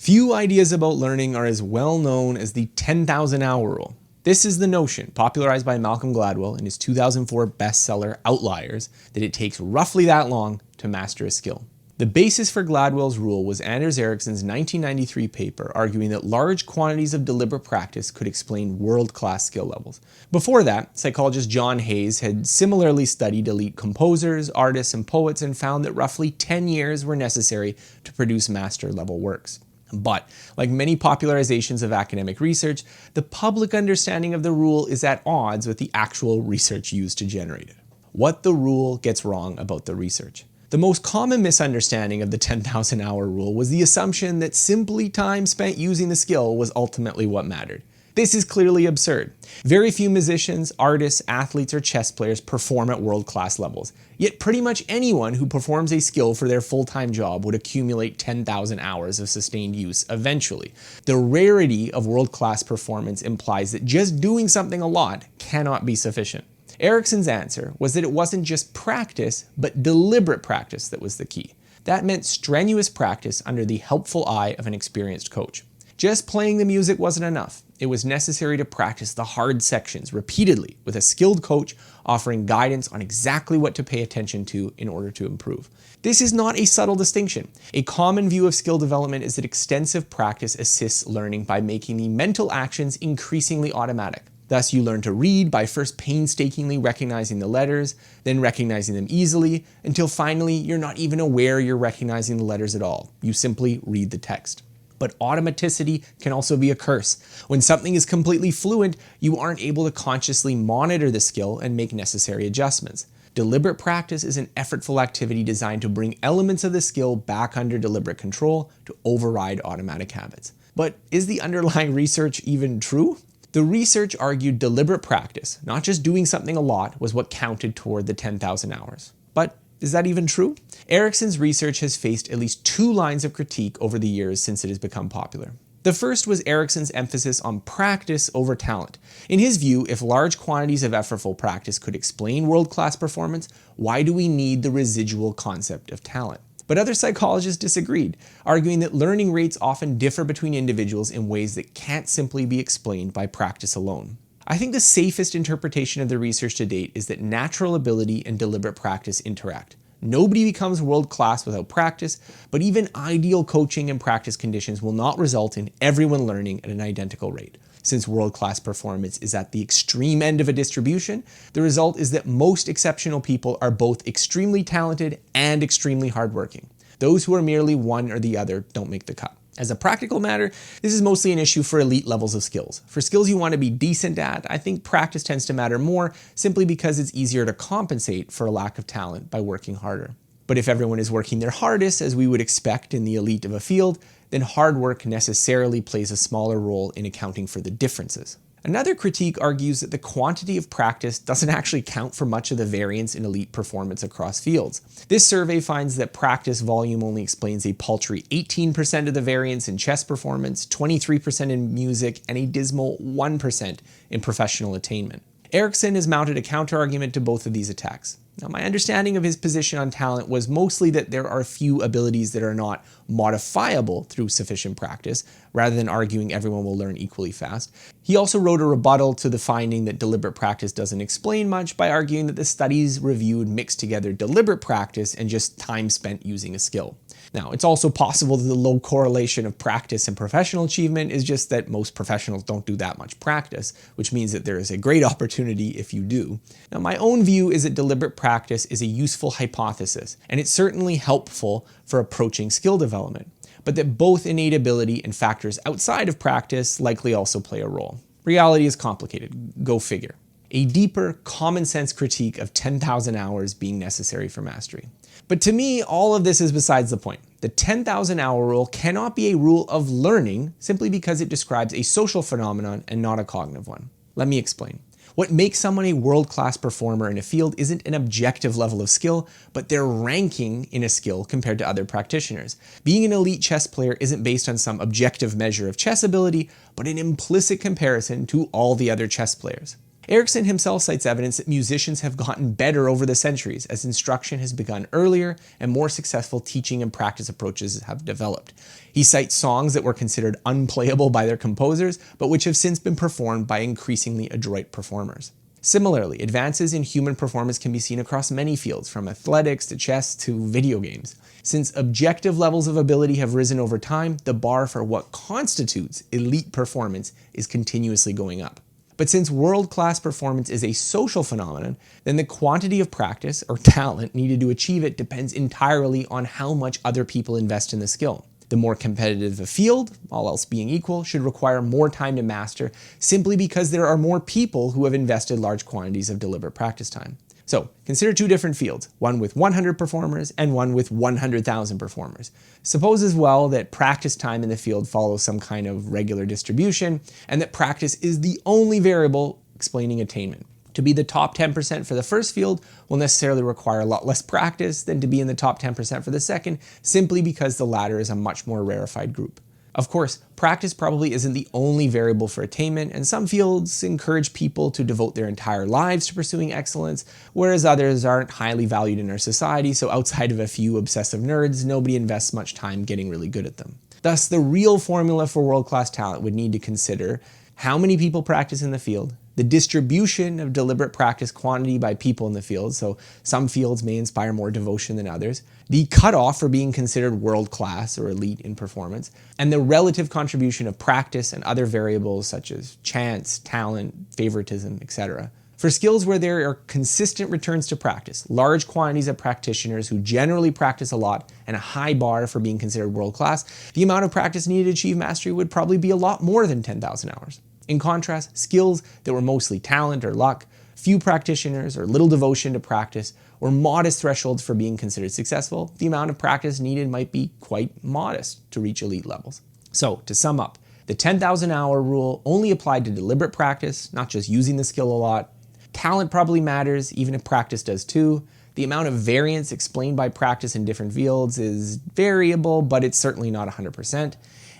Few ideas about learning are as well known as the 10,000 hour rule. This is the notion, popularized by Malcolm Gladwell in his 2004 bestseller Outliers, that it takes roughly that long to master a skill. The basis for Gladwell's rule was Anders Ericsson's 1993 paper arguing that large quantities of deliberate practice could explain world-class skill levels. Before that, psychologist John Hayes had similarly studied elite composers, artists, and poets and found that roughly 10 years were necessary to produce master-level works. But, like many popularizations of academic research, the public understanding of the rule is at odds with the actual research used to generate it. What the rule gets wrong about the research. The most common misunderstanding of the 10,000 hour rule was the assumption that simply time spent using the skill was ultimately what mattered. This is clearly absurd. Very few musicians, artists, athletes, or chess players perform at world-class levels. Yet pretty much anyone who performs a skill for their full-time job would accumulate 10,000 hours of sustained use eventually. The rarity of world-class performance implies that just doing something a lot cannot be sufficient. Ericsson's answer was that it wasn't just practice, but deliberate practice that was the key. That meant strenuous practice under the helpful eye of an experienced coach. Just playing the music wasn't enough. It was necessary to practice the hard sections repeatedly with a skilled coach offering guidance on exactly what to pay attention to in order to improve. This is not a subtle distinction. A common view of skill development is that extensive practice assists learning by making the mental actions increasingly automatic. Thus, you learn to read by first painstakingly recognizing the letters, then recognizing them easily, until finally you're not even aware you're recognizing the letters at all. You simply read the text. But automaticity can also be a curse. When something is completely fluent, you aren't able to consciously monitor the skill and make necessary adjustments. Deliberate practice is an effortful activity designed to bring elements of the skill back under deliberate control to override automatic habits. But is the underlying research even true? The research argued deliberate practice, not just doing something a lot, was what counted toward the 10,000 hours. But is that even true? Ericsson's research has faced at least two lines of critique over the years since it has become popular. The first was Ericsson's emphasis on practice over talent. In his view, if large quantities of effortful practice could explain world-class performance, why do we need the residual concept of talent? But other psychologists disagreed, arguing that learning rates often differ between individuals in ways that can't simply be explained by practice alone. I think the safest interpretation of the research to date is that natural ability and deliberate practice interact. Nobody becomes world-class without practice, but even ideal coaching and practice conditions will not result in everyone learning at an identical rate. Since world-class performance is at the extreme end of a distribution, the result is that most exceptional people are both extremely talented and extremely hardworking. Those who are merely one or the other don't make the cut. As a practical matter, this is mostly an issue for elite levels of skills. For skills you want to be decent at, I think practice tends to matter more simply because it's easier to compensate for a lack of talent by working harder. But if everyone is working their hardest, as we would expect in the elite of a field, then hard work necessarily plays a smaller role in accounting for the differences. Another critique argues that the quantity of practice doesn't actually count for much of the variance in elite performance across fields. This survey finds that practice volume only explains a paltry 18% of the variance in chess performance, 23% in music, and a dismal 1% in professional attainment. Ericsson has mounted a counterargument to both of these attacks. Now, my understanding of his position on talent was mostly that there are few abilities that are not modifiable through sufficient practice, rather than arguing everyone will learn equally fast. He also wrote a rebuttal to the finding that deliberate practice doesn't explain much by arguing that the studies reviewed mixed together deliberate practice and just time spent using a skill. Now, it's also possible that the low correlation of practice and professional achievement is just that most professionals don't do that much practice, which means that there is a great opportunity if you do. Now, my own view is that deliberate practice is a useful hypothesis, and it's certainly helpful for approaching skill development, but that both innate ability and factors outside of practice likely also play a role. Reality is complicated, go figure. A deeper, common sense critique of 10,000 hours being necessary for mastery. But to me, all of this is besides the point. The 10,000 hour rule cannot be a rule of learning simply because it describes a social phenomenon and not a cognitive one. Let me explain. What makes someone a world-class performer in a field isn't an objective level of skill, but their ranking in a skill compared to other practitioners. Being an elite chess player isn't based on some objective measure of chess ability, but an implicit comparison to all the other chess players. Erickson himself cites evidence that musicians have gotten better over the centuries as instruction has begun earlier and more successful teaching and practice approaches have developed. He cites songs that were considered unplayable by their composers, but which have since been performed by increasingly adroit performers. Similarly, advances in human performance can be seen across many fields, from athletics to chess to video games. Since objective levels of ability have risen over time, the bar for what constitutes elite performance is continuously going up. But since world-class performance is a social phenomenon, then the quantity of practice or talent needed to achieve it depends entirely on how much other people invest in the skill. The more competitive a field, all else being equal, should require more time to master simply because there are more people who have invested large quantities of deliberate practice time. So consider two different fields, one with 100 performers and one with 100,000 performers. Suppose as well that practice time in the field follows some kind of regular distribution and that practice is the only variable explaining attainment. To be the top 10% for the first field will necessarily require a lot less practice than to be in the top 10% for the second, simply because the latter is a much more rarefied group. Of course, practice probably isn't the only variable for attainment, and some fields encourage people to devote their entire lives to pursuing excellence, whereas others aren't highly valued in our society, so outside of a few obsessive nerds, nobody invests much time getting really good at them. Thus, the real formula for world-class talent would need to consider how many people practice in the field, the distribution of deliberate practice quantity by people in the field, so some fields may inspire more devotion than others, the cutoff for being considered world-class or elite in performance, and the relative contribution of practice and other variables such as chance, talent, favoritism, etc. For skills where there are consistent returns to practice, large quantities of practitioners who generally practice a lot, and a high bar for being considered world-class, the amount of practice needed to achieve mastery would probably be a lot more than 10,000 hours. In contrast, skills that were mostly talent or luck, few practitioners or little devotion to practice, or modest thresholds for being considered successful, the amount of practice needed might be quite modest to reach elite levels. So, to sum up, the 10,000 hour rule only applied to deliberate practice, not just using the skill a lot. Talent probably matters, even if practice does too. The amount of variance explained by practice in different fields is variable, but it's certainly not 100%.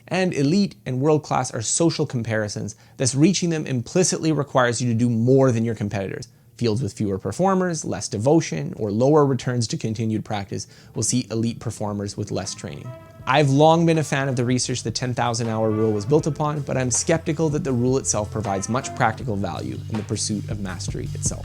And elite and world-class are social comparisons, thus reaching them implicitly requires you to do more than your competitors. Fields with fewer performers, less devotion, or lower returns to continued practice will see elite performers with less training. I've long been a fan of the research the 10,000 hour rule was built upon, but I'm skeptical that the rule itself provides much practical value in the pursuit of mastery itself.